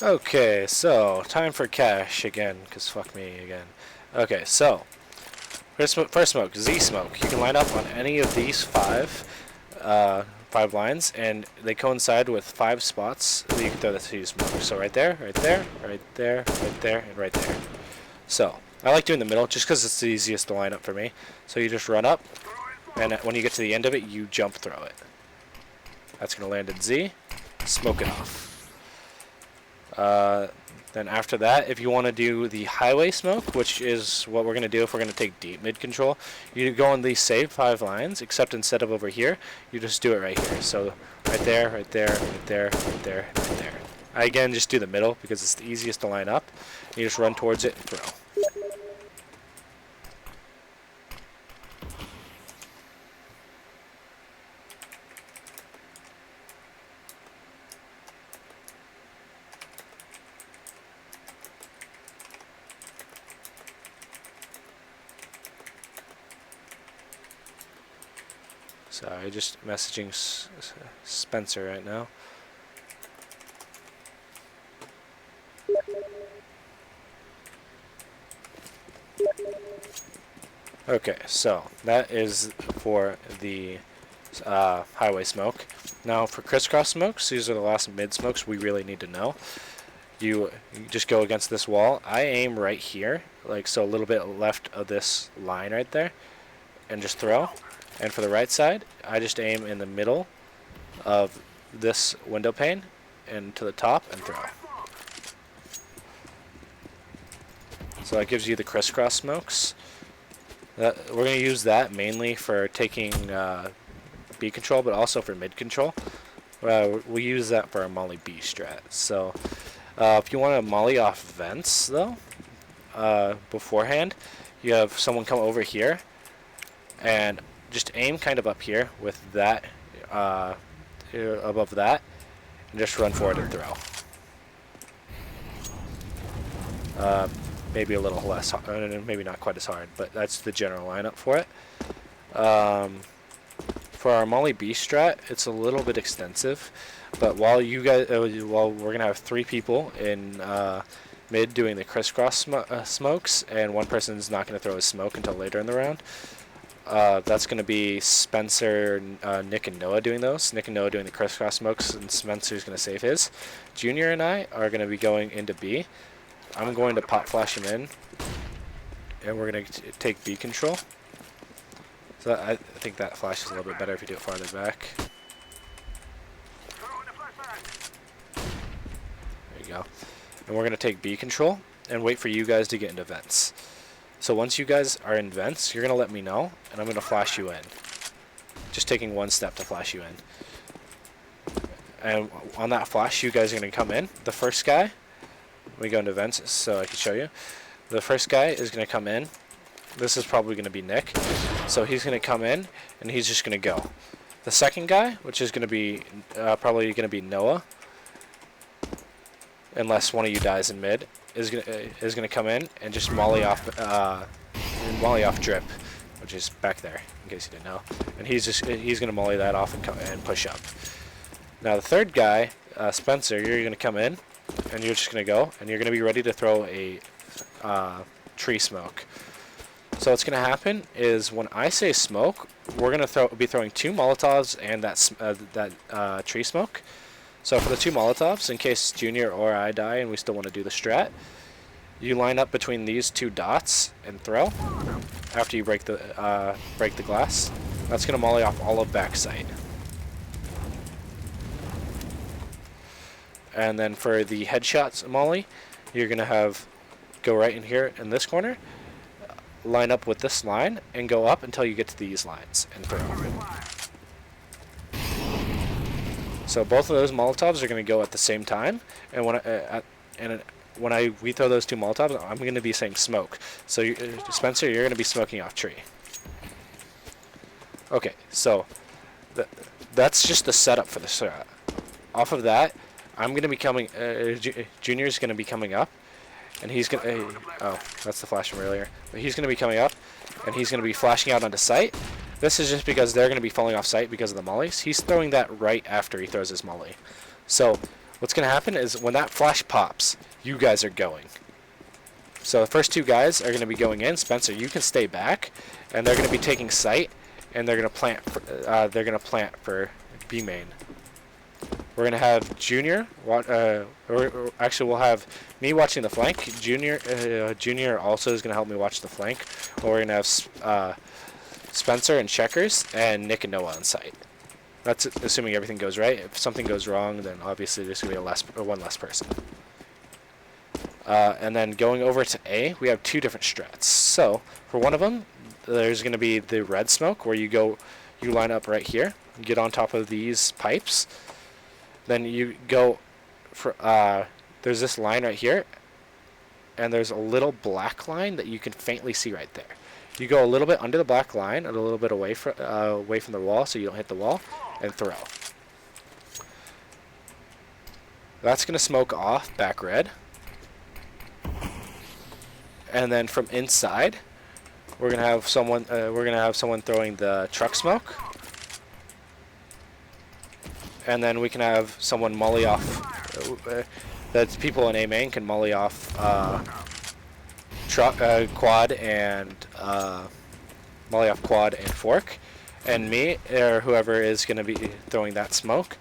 Okay, so time for cash again, because fuck me again. Okay, so first smoke, Z smoke. You can line up on any of these five lines, and they coincide with 5 spots that you can throw the Z smoke. So right there, right there, right there, right there, and right there. So I like doing the middle just because it's the easiest to line up for me. So you just run up, and when you get to the end of it, you jump throw it. That's gonna land at Z. Smoke it off. Then after that, if you want to do the highway smoke, which is what we're going to do if we're going to take deep mid control, you go on these same 5 lines, except instead of over here, you just do it right here. So right there, right there, right there, right there, right there. I again just do the middle because it's the easiest to line up. You just run towards it and throw. Sorry, just messaging Spencer right now. Okay, so that is for the highway smoke. Now for crisscross smokes, these are the last mid smokes we really need to know. You just go against this wall. I aim right here, like so a little bit left of this line right there, and just throw. And for the right side, I just aim in the middle of this window pane and to the top and throw. So that gives you the crisscross smokes. We're going to use that mainly for taking B control, but also for mid control. We use that for our Molly B strat. So if you want to Molly off vents, though, beforehand, you have someone come over here and just aim kind of up here with that above that, and just run forward and throw. Maybe a little less hard, maybe not quite as hard, but that's the general lineup for it. For our Molly B strat, it's a little bit extensive, but while we're gonna have 3 people in mid doing the crisscross smokes, and one person's not gonna throw a smoke until later in the round. That's going to be Spencer, Nick, and Noah doing those. Nick and Noah doing the crisscross smokes, and Spencer's going to save his. Junior and I are going to be going into B. I'm going to pop flash him in, and we're going to take B control. So I think that flash is a little bit better if you do it farther back. There you go. And we're going to take B control and wait for you guys to get into vents. So once you guys are in vents, you're going to let me know, and I'm going to flash you in. Just taking 1 step to flash you in. And on that flash, you guys are going to come in. The first guy, we go into vents so I can show you. The first guy is going to come in. This is probably going to be Nick. So he's going to come in, and he's just going to go. The second guy, which is going to be probably going to be Noah, unless one of you dies in mid, is gonna come in and just molly off drip, which is back there in case you didn't know, and he's gonna molly that off and push up. Now the third guy, Spencer, you're gonna come in and you're just gonna go and you're gonna be ready to throw a tree smoke. So what's gonna happen is when I say smoke, we're gonna be throwing 2 Molotovs and that tree smoke. So for the 2 Molotovs, in case Junior or I die and we still want to do the strat, you line up between these 2 dots and throw after you break the glass. That's going to molly off all of backside. And then for the headshots molly, you're going to go right in here in this corner, line up with this line, and go up until you get to these lines and throw. So both of those Molotovs are going to go at the same time, and when we throw those 2 Molotovs, I'm going to be saying smoke. So Spencer, you're going to be smoking off tree. Okay, so that's just the setup for the strat. Off of that, I'm going to be coming. Junior's going to be coming up, and he's going to. Oh, that's the flash from earlier. But he's going to be coming up, and he's going to be flashing out onto sight. This is just because they're going to be falling off sight because of the mollies. He's throwing that right after he throws his molly. So What's going to happen is when that flash pops, you guys are going. So the first two guys are going to be going in. Spencer, you can stay back, and they're going to be taking sight, and they're going to plant for B main. We're going to have Junior, or actually we'll have me watching the flank. Junior also is going to help me watch the flank. We're going to have Spencer and Checkers, and Nick and Noah on site. That's assuming everything goes right. If something goes wrong, then obviously there's going to be one less person. And then going over to A, we have two different strats. So for one of them, there's going to be the red smoke, where you line up right here, get on top of these pipes. Then you go for there's this line right here, and there's a little black line that you can faintly see right there. You go a little bit under the black line and a little bit away from the wall, so you don't hit the wall, and throw. That's going to smoke off back red. And then from inside, we're gonna have someone throwing the truck smoke, and then we can have someone molly off. That people in A main can molly off quad and molly off quad and fork, and me or whoever is gonna be throwing that smoke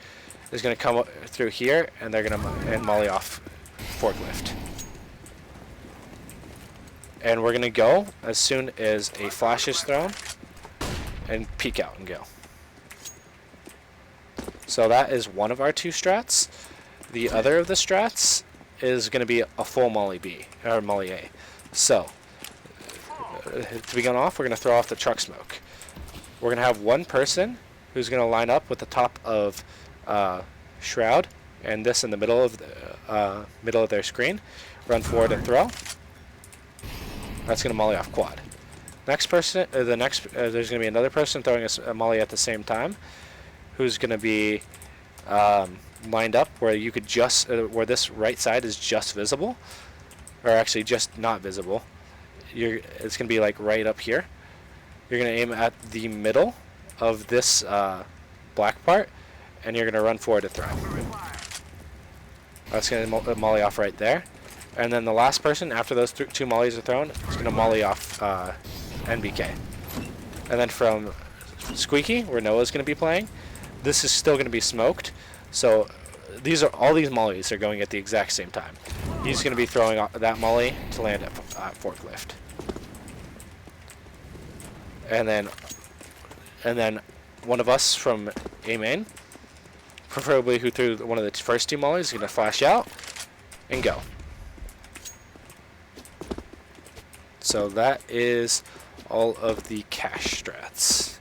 is gonna come through here, and they're gonna molly off forklift. And we're going to go as soon as a flash is thrown and peek out and go. So that is one of our two strats. The other of the strats is going to be a full molly B, or molly A. So, to begin off, we're going to throw off the truck smoke. We're going to have one person who's going to line up with the top of Shroud, and this in the middle of their screen. Run forward and throw. That's going to molly off quad. Next person, there's going to be another person throwing a molly at the same time, who's going to be lined up where you could just where this right side is just visible, or actually just not visible. It's going to be like right up here. You're going to aim at the middle of this black part, and you're going to run forward to throw. That's going to molly off right there. And then the last person, after those two mollies are thrown, is going to molly off NBK. And then from Squeaky, where Noah's going to be playing, this is still going to be smoked. So all these mollies are going at the exact same time. He's going to be throwing that molly to land at forklift. And then one of us from A main, preferably who threw one of the first two mollies, is going to flash out and go. So that is all of the cash strats.